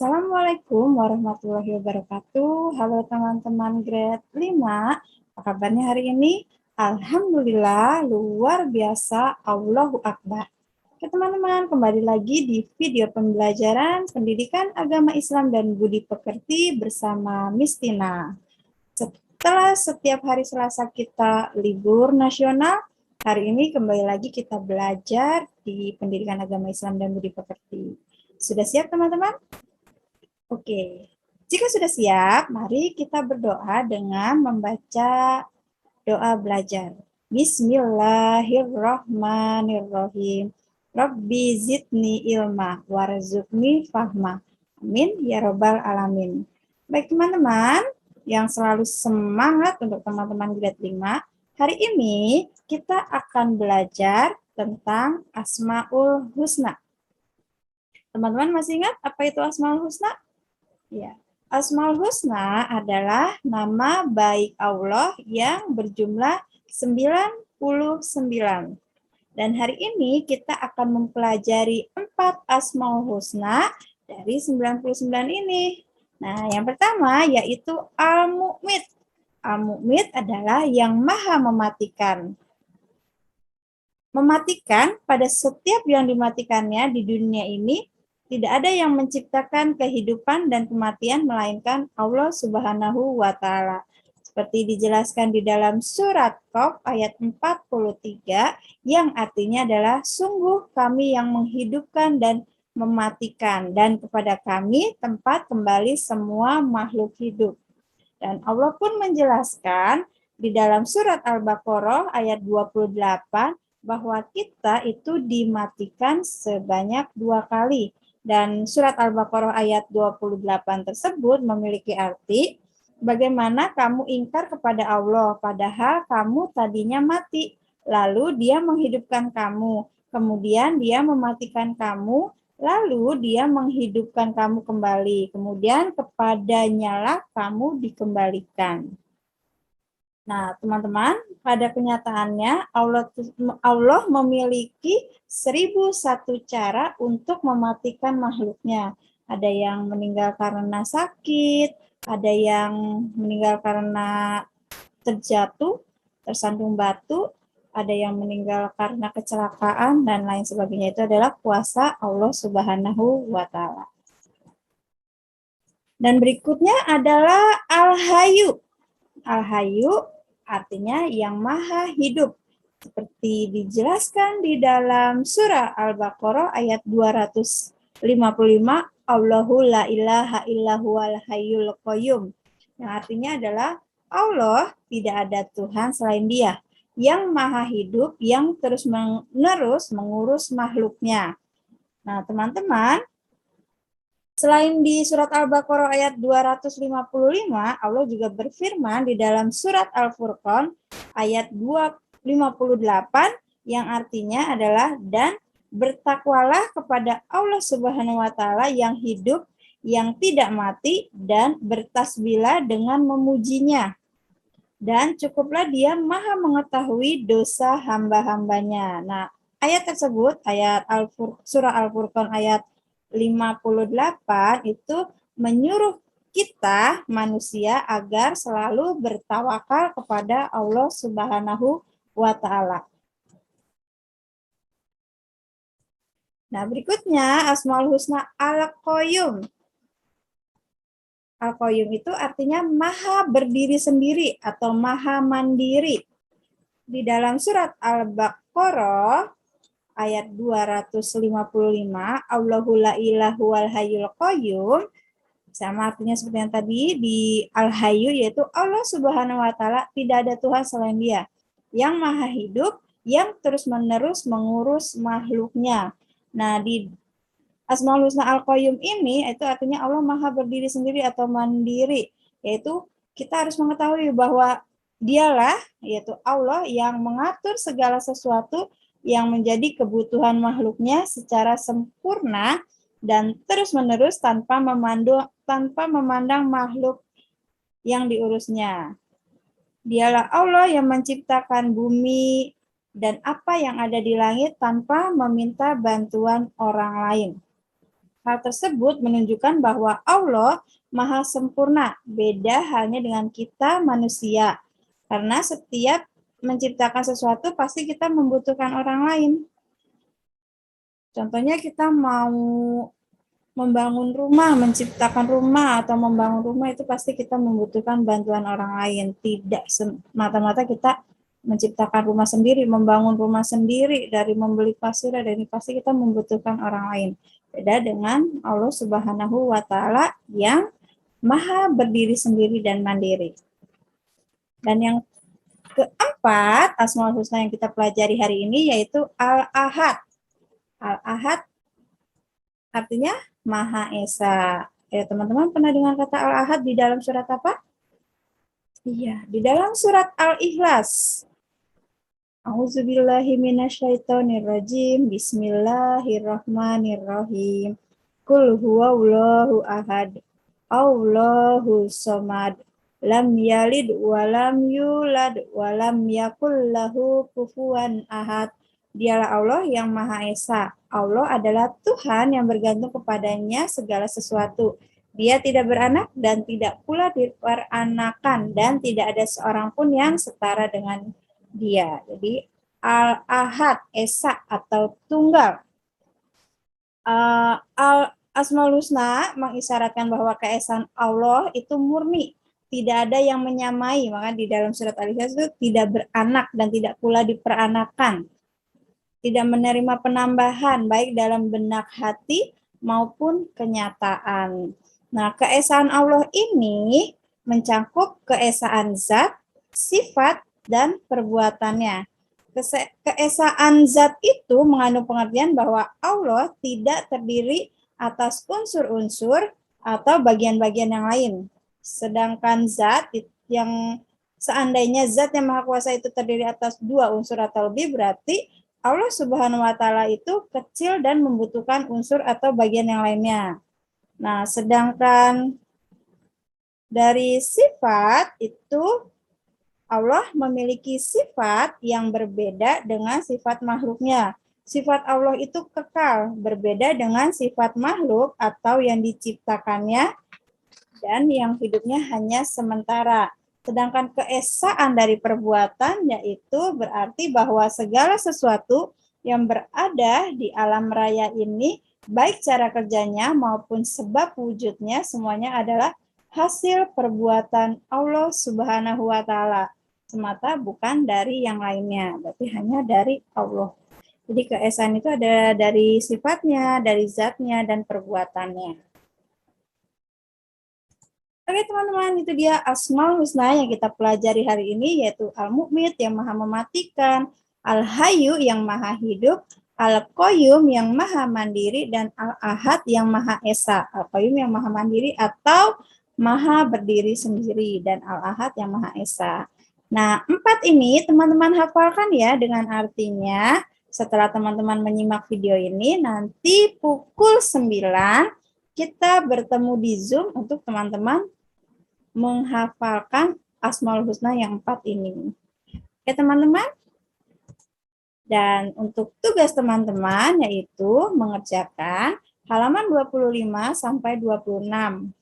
Assalamualaikum warahmatullahi wabarakatuh. Halo teman-teman grade 5. Apa kabarnya hari ini? Alhamdulillah, luar biasa, Allahu Akbar. Oke teman-teman, kembali lagi di video pembelajaran Pendidikan Agama Islam dan Budi Pekerti bersama Miss Tina. Setelah setiap hari Selasa kita libur nasional, hari ini kembali lagi kita belajar di Pendidikan Agama Islam dan Budi Pekerti. Sudah siap teman-teman? Oke, jika sudah siap, mari kita berdoa dengan membaca doa belajar. Bismillahirrahmanirrahim. Rabbi zidni ilma warzuqni fahma. Amin ya robbal alamin. Baik teman-teman, yang selalu semangat untuk teman-teman grade 5, hari ini kita akan belajar tentang Asmaul Husna. Teman-teman masih ingat apa itu Asmaul Husna? Ya, Asmaul Husna adalah nama baik Allah yang berjumlah 99. Dan hari ini kita akan mempelajari 4 Asmaul Husna dari 99 ini. Nah, yang pertama yaitu Al-Mu'mit. Al-Mu'mit adalah yang maha mematikan. Mematikan pada setiap yang dimatikannya di dunia ini, tidak ada yang menciptakan kehidupan dan kematian melainkan Allah Subhanahu wa Ta'ala. Seperti dijelaskan di dalam surat Qaf ayat 43 yang artinya adalah sungguh kami yang menghidupkan dan mematikan dan kepada kami tempat kembali semua makhluk hidup. Dan Allah pun menjelaskan di dalam surat Al-Baqarah ayat 28 bahwa kita itu dimatikan sebanyak 2 kali. Dan surat Al-Baqarah ayat 28 tersebut memiliki arti, bagaimana kamu ingkar kepada Allah, padahal kamu tadinya mati, lalu dia menghidupkan kamu, kemudian dia mematikan kamu, lalu dia menghidupkan kamu kembali, kemudian kepadanya lah kamu dikembalikan. Nah, teman-teman, pada kenyataannya Allah memiliki 1001 cara untuk mematikan makhluknya. Ada yang meninggal karena sakit, ada yang meninggal karena terjatuh, tersandung batu, ada yang meninggal karena kecelakaan, dan lain sebagainya. Itu adalah kuasa Allah Subhanahu wa Ta'ala. Dan berikutnya adalah Al-Hayyu. Al-Hayyu artinya yang maha hidup. Seperti dijelaskan di dalam surah Al-Baqarah ayat 255, Allahu la ilaha illahu hayyul qayyum. Yang artinya adalah Allah tidak ada Tuhan selain Dia, yang maha hidup, yang terus-menerus mengurus makhluknya. Nah, teman-teman, selain di surat Al-Baqarah ayat 255, Allah juga berfirman di dalam surat Al-Furqan ayat 258 yang artinya adalah dan bertakwalah kepada Allah Subhanahu wa Ta'ala yang hidup, yang tidak mati, dan bertasbihlah dengan memujinya. Dan cukuplah Dia maha mengetahui dosa hamba-hambanya. Nah, ayat tersebut, ayat surah Al-Furqan ayat 58 itu menyuruh kita manusia agar selalu bertawakal kepada Allah Subhanahu wa Ta'ala. Nah, berikutnya Asmaul Husna Al-Qayyum. Al-Qayyum itu artinya maha berdiri sendiri atau maha mandiri. Di dalam surat Al-Baqarah ayat 255, Allahu la ilahu wal hayyul qayyum, sama artinya seperti yang tadi di Al-Hayyu, yaitu Allah Subhanahu wa Ta'ala tidak ada Tuhan selain Dia, yang maha hidup, yang terus-menerus mengurus makhluknya. Nah, di Asmaul Husna Al-Qayyum ini itu artinya Allah maha berdiri sendiri atau mandiri, yaitu kita harus mengetahui bahwa Dialah, yaitu Allah, yang mengatur segala sesuatu yang menjadi kebutuhan makhluknya secara sempurna dan terus-menerus tanpa memandang makhluk yang diurusnya. Dialah Allah yang menciptakan bumi dan apa yang ada di langit tanpa meminta bantuan orang lain. Hal tersebut menunjukkan bahwa Allah Maha sempurna, beda halnya dengan kita manusia. Karena setiap menciptakan sesuatu pasti kita membutuhkan orang lain. Contohnya kita mau membangun rumah, menciptakan rumah atau membangun rumah itu pasti kita membutuhkan bantuan orang lain. Tidak semata-mata kita menciptakan rumah sendiri, membangun rumah sendiri, dari membeli pasir, dan ini pasti kita membutuhkan orang lain. Beda dengan Allah Subhanahu wa Ta'ala yang Maha berdiri sendiri dan mandiri. Dan yang keempat, Asmaul Husna yang kita pelajari hari ini yaitu Al-Ahad. Al-Ahad artinya Maha Esa. Ya, teman-teman pernah dengar kata Al-Ahad di dalam surat apa? Iya, di dalam surat Al-Ikhlas. A'udzubillahi minasyaitonirrajim. Bismillahirrahmanirrahim. Qul huwallahu ahad. Allahu somad. Lam yalid walam yulad walam yakul lahu kufuwan ahad. Dialah Allah yang Maha Esa. Allah adalah Tuhan yang bergantung kepadanya segala sesuatu. Dia tidak beranak dan tidak pula diperanakan, dan tidak ada seorang pun yang setara dengan dia. Jadi Al-Ahad, Esa atau tunggal. Asmaul Husna mengisyaratkan bahwa keesaan Allah itu murni. Tidak ada yang menyamai. Maka di dalam surat Al-Ikhlas itu tidak beranak dan tidak pula diperanakan. Tidak menerima penambahan baik dalam benak hati maupun kenyataan. Nah, keesaan Allah ini mencakup keesaan zat, sifat, dan perbuatannya. Keesaan zat itu mengandung pengertian bahwa Allah tidak terdiri atas unsur-unsur atau bagian-bagian yang lain. Sedangkan zat yang seandainya zat yang Maha Kuasa itu terdiri atas dua unsur atau lebih, berarti Allah Subhanahu wa Ta'ala itu kecil dan membutuhkan unsur atau bagian yang lainnya. Nah, sedangkan dari sifat itu Allah memiliki sifat yang berbeda dengan sifat makhluknya. Sifat Allah itu kekal, berbeda dengan sifat makhluk atau yang diciptakannya dan yang hidupnya hanya sementara. Sedangkan keesaan dari perbuatan yaitu berarti bahwa segala sesuatu yang berada di alam raya ini, baik cara kerjanya maupun sebab wujudnya, semuanya adalah hasil perbuatan Allah Subhanahu wa Ta'ala semata, bukan dari yang lainnya, berarti hanya dari Allah. Jadi keesaan itu ada dari sifatnya, dari zatnya, dan perbuatannya. Oke teman-teman, itu dia Asmaul Husna yang kita pelajari hari ini, yaitu Al-Mu'mit yang maha mematikan, Al-Hayyu yang maha hidup, Al-Qayyum yang maha mandiri, dan Al-Ahad yang maha esa. Al-Qayyum yang maha mandiri atau maha berdiri sendiri, dan Al-Ahad yang maha esa. Nah, 4 ini teman-teman hafalkan ya dengan artinya. Setelah teman-teman menyimak video ini, nanti pukul 9 kita bertemu di Zoom untuk teman-teman menghafalkan Asmaul Husna yang 4 ini. Oke teman-teman? Dan untuk tugas teman-teman yaitu mengerjakan halaman 25 sampai 26.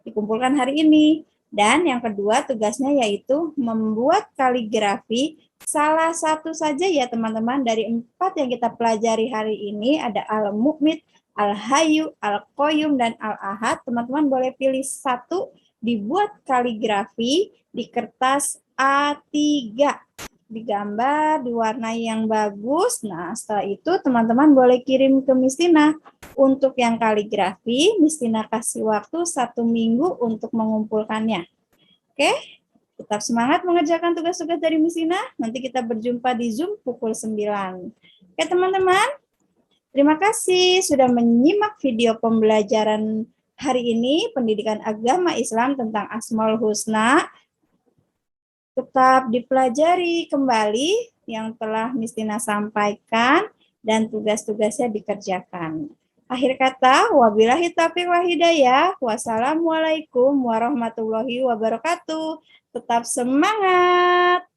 Dikumpulkan hari ini. Dan yang kedua tugasnya yaitu membuat kaligrafi salah satu saja ya teman-teman dari 4 yang kita pelajari hari ini, ada Al-Mu'mit, Al-Hayyu, Al-Qayyum, dan Al-Ahad. Teman-teman boleh pilih satu, dibuat kaligrafi di kertas A3, digambar, diwarnai yang bagus. Nah, setelah itu teman-teman boleh kirim ke Miss Tina. Untuk yang kaligrafi, Miss Tina kasih waktu 1 minggu untuk mengumpulkannya. Oke, tetap semangat mengerjakan tugas-tugas dari Miss Tina. Nanti kita berjumpa di Zoom pukul 9. Oke teman-teman, terima kasih sudah menyimak video pembelajaran hari ini, pendidikan agama Islam tentang Asmaul Husna. Tetap dipelajari kembali yang telah Miss Tina sampaikan dan tugas-tugasnya dikerjakan. Akhir kata, wabillahi taufiq wal hidayah. Wassalamualaikum warahmatullahi wabarakatuh. Tetap semangat.